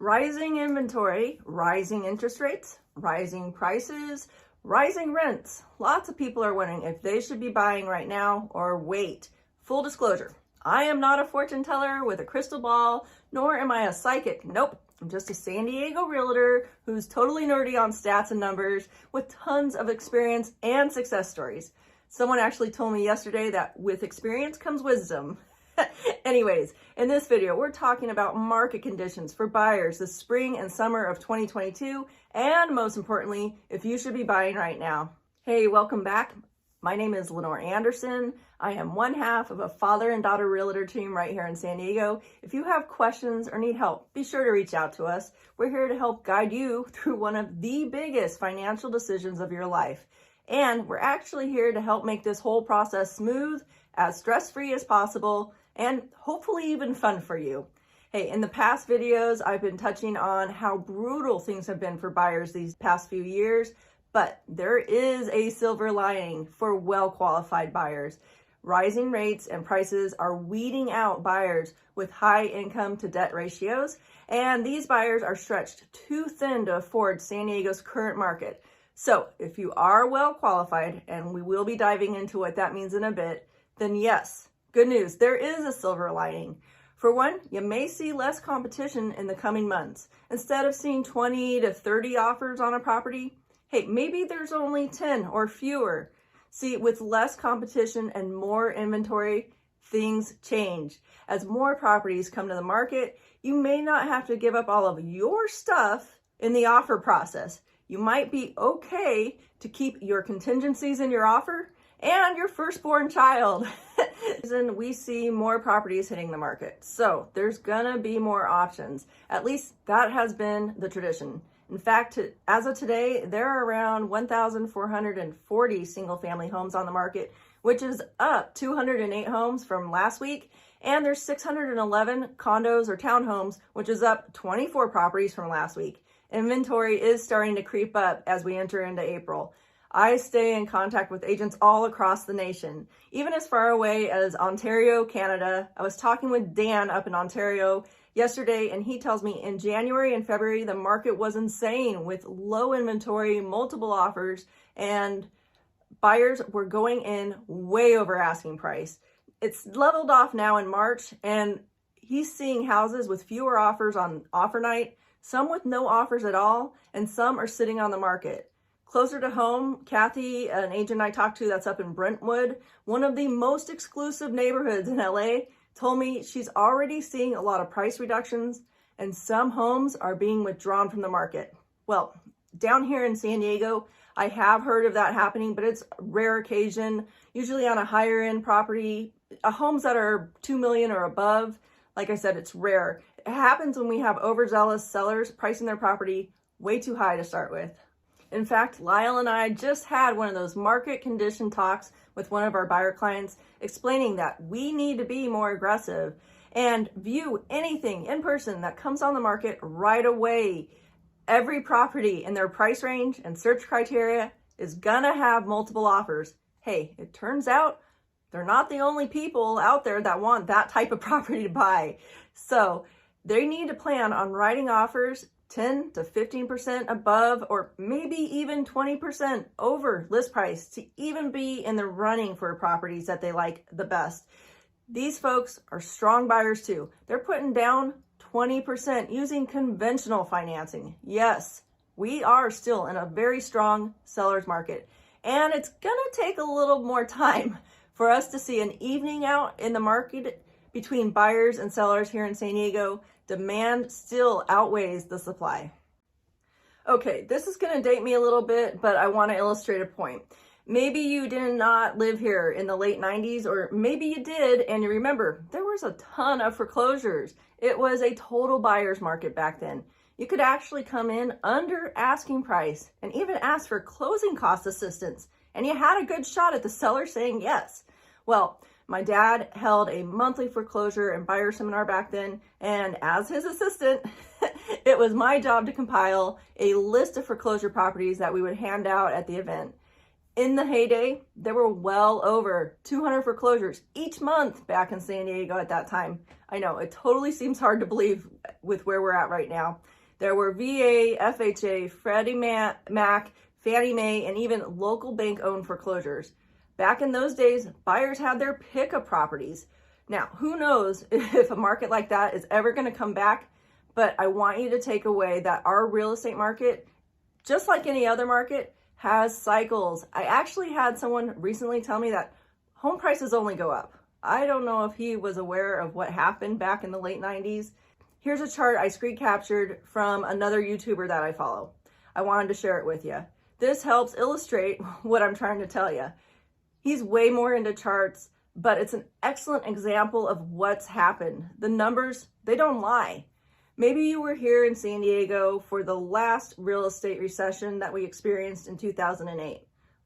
Rising inventory, rising interest rates, rising prices, rising rents. Lots of people are wondering if they should be buying right now or wait. Full disclosure, I am not a fortune teller with a crystal ball, nor am I a psychic. Nope, I'm just a San Diego realtor who's totally nerdy on stats and numbers with tons of experience and success stories. Someone actually told me yesterday that with experience comes wisdom. Anyways, in this video, we're talking about market conditions for buyers this spring and summer of 2022, and most importantly, if you should be buying right now. Hey, welcome back. My name is Lynnor Anderson. I am one half of a father and daughter realtor team right here in San Diego. If you have questions or need help, be sure to reach out to us. We're here to help guide you through one of the biggest financial decisions of your life. And we're actually here to help make this whole process smooth, as stress-free as possible, and hopefully even fun for you. Hey, in the past videos, I've been touching on how brutal things have been for buyers these past few years, but there is a silver lining for well-qualified buyers. Rising rates and prices are weeding out buyers with high income to debt ratios, and these buyers are stretched too thin to afford San Diego's current market. So if you are well-qualified, and we will be diving into what that means in a bit, then yes, good news, there is a silver lining. For one, you may see less competition in the coming months. Instead of seeing 20 to 30 offers on a property, hey, maybe there's only 10 or fewer. See, with less competition and more inventory, things change. As more properties come to the market, you may not have to give up all of your stuff in the offer process. You might be okay to keep your contingencies in your offer and your firstborn child. And we see more properties hitting the market. So there's gonna be more options. At least that has been the tradition. In fact, as of today, there are around 1,440 single family homes on the market, which is up 208 homes from last week. And there's 611 condos or townhomes, which is up 24 properties from last week. Inventory is starting to creep up as we enter into April. I stay in contact with agents all across the nation, even as far away as Ontario, Canada. I was talking with Dan up in Ontario yesterday, and he tells me in January and February, the market was insane with low inventory, multiple offers, and buyers were going in way over asking price. It's leveled off now in March, and he's seeing houses with fewer offers on offer night, some with no offers at all, and some are sitting on the market. Closer to home, Kathy, an agent I talked to that's up in Brentwood, one of the most exclusive neighborhoods in LA, told me she's already seeing a lot of price reductions and some homes are being withdrawn from the market. Well, down here in San Diego, I have heard of that happening, but it's a rare occasion, usually on a higher end property. Homes that are $2 million or above, like I said, it's rare. It happens when we have overzealous sellers pricing their property way too high to start with. In fact, Lyle and I just had one of those market condition talks with one of our buyer clients, explaining that we need to be more aggressive and view anything in person that comes on the market right away. Every property in their price range and search criteria is gonna have multiple offers. Hey, it turns out they're not the only people out there that want that type of property to buy. So they need to plan on writing offers 10 to 15% above, or maybe even 20% over list price to even be in the running for properties that they like the best. These folks are strong buyers too. They're putting down 20% using conventional financing. Yes, we are still in a very strong seller's market, and it's gonna take a little more time for us to see an evening out in the market between buyers and sellers here in San Diego. Demand still outweighs the supply. Okay, this is going to date me a little bit, but I want to illustrate a point. Maybe you did not live here in the late 90s, or maybe you did and you remember there was a ton of foreclosures. It was a total buyer's market back then. You could actually come in under asking price and even ask for closing cost assistance, and you had a good shot at the seller saying yes. Well, my dad held a monthly foreclosure and buyer seminar back then, and as his assistant, it was my job to compile a list of foreclosure properties that we would hand out at the event. In the heyday, there were well over 200 foreclosures each month back in San Diego at that time. I know, it totally seems hard to believe with where we're at right now. There were VA, FHA, Freddie Mac, Fannie Mae, and even local bank-owned foreclosures. Back in those days, buyers had their pick of properties. Now, who knows if a market like that is ever going to come back, but I want you to take away that our real estate market, just like any other market, has cycles. I actually had someone recently tell me that home prices only go up. I don't know if he was aware of what happened back in the late 90s. Here's a chart I screen captured from another YouTuber that I follow. I wanted to share it with you. This helps illustrate what I'm trying to tell you. He's way more into charts, but it's an excellent example of what's happened. The numbers, they don't lie. Maybe you were here in San Diego for the last real estate recession that we experienced in 2008.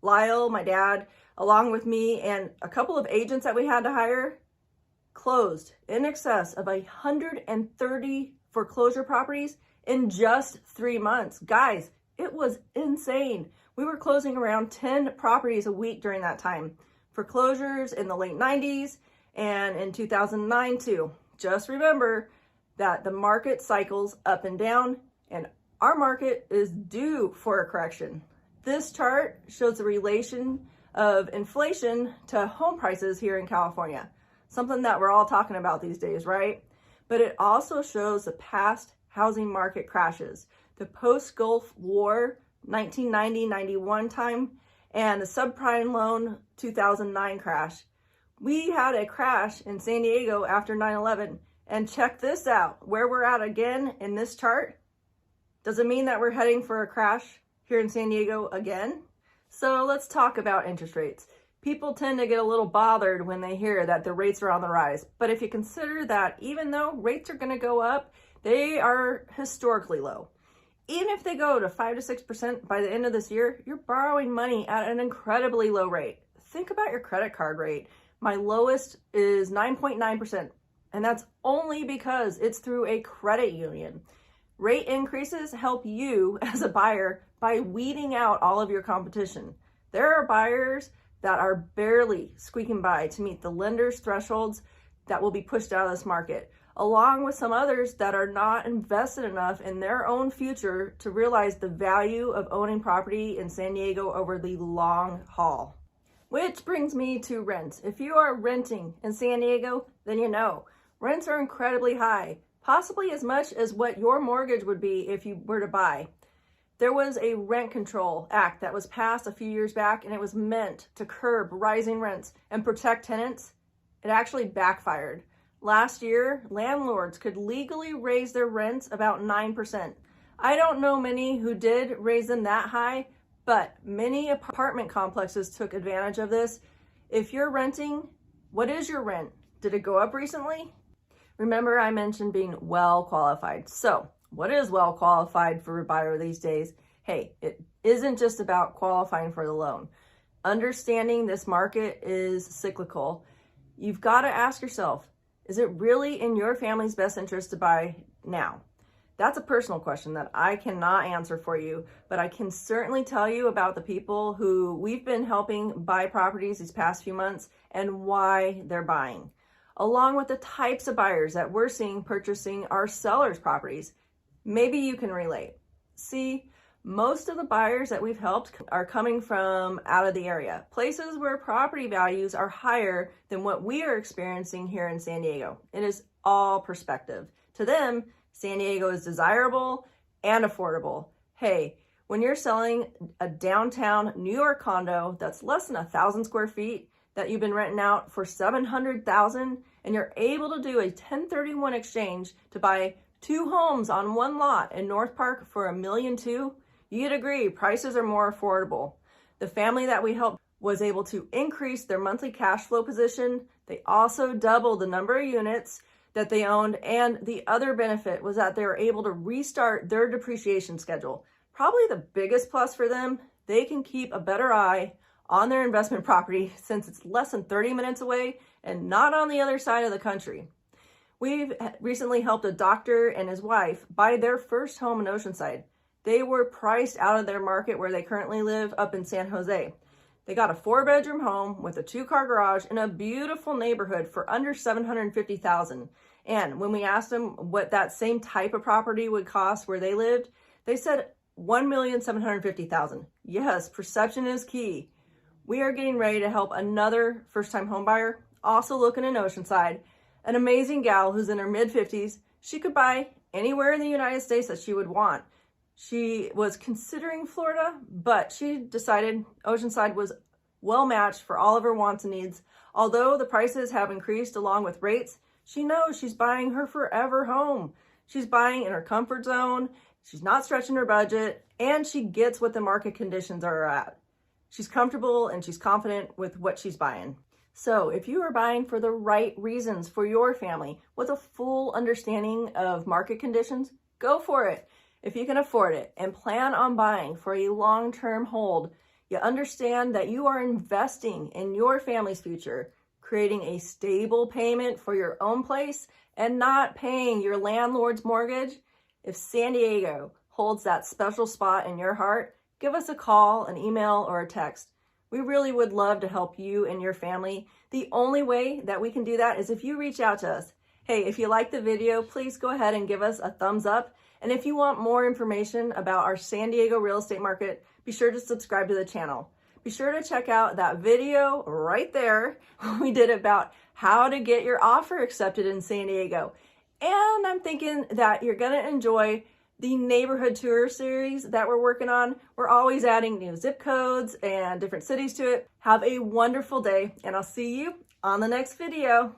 Lyle, my dad, along with me and a couple of agents that we had to hire, closed in excess of 130 foreclosure properties in just 3 months. Guys, it was insane. We were closing around 10 properties a week during that time. Foreclosures in the late 90s and in 2009 too. Just remember that the market cycles up and down, and our market is due for a correction. This chart shows the relation of inflation to home prices here in California, something that we're all talking about these days, right? But it also shows the past housing market crashes, the post-Gulf War 1990-91 time, and the subprime loan 2009 crash. We had a crash in San Diego after 9/11. And check this out, where we're at again in this chart. Does it mean that we're heading for a crash here in San Diego again? So let's talk about interest rates. People tend to get a little bothered when they hear that the rates are on the rise. But if you consider that even though rates are going to go up, they are historically low. Even if they go to 5 to 6% by the end of this year, you're borrowing money at an incredibly low rate. Think about your credit card rate. My lowest is 9.9%. And that's only because it's through a credit union. Rate increases help you as a buyer by weeding out all of your competition. There are buyers that are barely squeaking by to meet the lender's thresholds that will be pushed out of this market, along with some others that are not invested enough in their own future to realize the value of owning property in San Diego over the long haul. Which brings me to rents. If you are renting in San Diego, then you know. Rents are incredibly high, possibly as much as what your mortgage would be if you were to buy. There was a rent control act that was passed a few years back, and it was meant to curb rising rents and protect tenants. It actually backfired. Last year, landlords could legally raise their rents about 9%. I don't know many who did raise them that high, but many apartment complexes took advantage of this. If you're renting, what is your rent? Did it go up recently? Remember, I mentioned being well qualified. So what is well qualified for a buyer these days? Hey, it isn't just about qualifying for the loan. Understanding this market is cyclical. You've got to ask yourself, is it really in your family's best interest to buy now? That's a personal question that I cannot answer for you, but I can certainly tell you about the people who we've been helping buy properties these past few months and why they're buying, along with the types of buyers that we're seeing purchasing our sellers' properties. Maybe you can relate. See, most of the buyers that we've helped are coming from out of the area, places where property values are higher than what we are experiencing here in San Diego. It is all perspective. To them, San Diego is desirable and affordable. Hey, when you're selling a downtown New York condo that's less than 1,000 square feet that you've been renting out for $700,000, and you're able to do a 1031 exchange to buy 2 homes on 1 lot in North Park for $1.2 million, you'd agree prices are more affordable. The family that we helped was able to increase their monthly cash flow position. They also doubled the number of units that they owned, and the other benefit was that they were able to restart their depreciation schedule. Probably the biggest plus for them, they can keep a better eye on their investment property since it's less than 30 minutes away and not on the other side of the country. We've recently helped a doctor and his wife buy their first home in Oceanside. They were priced out of their market where they currently live up in San Jose. They got a 4-bedroom home with a 2-car garage in a beautiful neighborhood for under $750,000. And when we asked them what that same type of property would cost where they lived, they said $1,750,000. Yes, perception is key. We are getting ready to help another first-time homebuyer, also looking in Oceanside, an amazing gal who's in her mid-50s. She could buy anywhere in the United States that she would want. She was considering Florida, but she decided Oceanside was well matched for all of her wants and needs. Although the prices have increased along with rates, she knows she's buying her forever home. She's buying in her comfort zone, she's not stretching her budget, and she gets what the market conditions are at. She's comfortable and she's confident with what she's buying. So if you are buying for the right reasons for your family with a full understanding of market conditions, go for it. If you can afford it and plan on buying for a long-term hold, you understand that you are investing in your family's future, creating a stable payment for your own place and not paying your landlord's mortgage. If San Diego holds that special spot in your heart, give us a call, an email, or a text. We really would love to help you and your family. The only way that we can do that is if you reach out to us. Hey, if you like the video, please go ahead and give us a thumbs up. And if you want more information about our San Diego real estate market, be sure to subscribe to the channel. Be sure to check out that video right there we did about how to get your offer accepted in San Diego. And I'm thinking that you're going to enjoy the neighborhood tour series that we're working on. We're always adding new zip codes and different cities to it. Have a wonderful day, and I'll see you on the next video.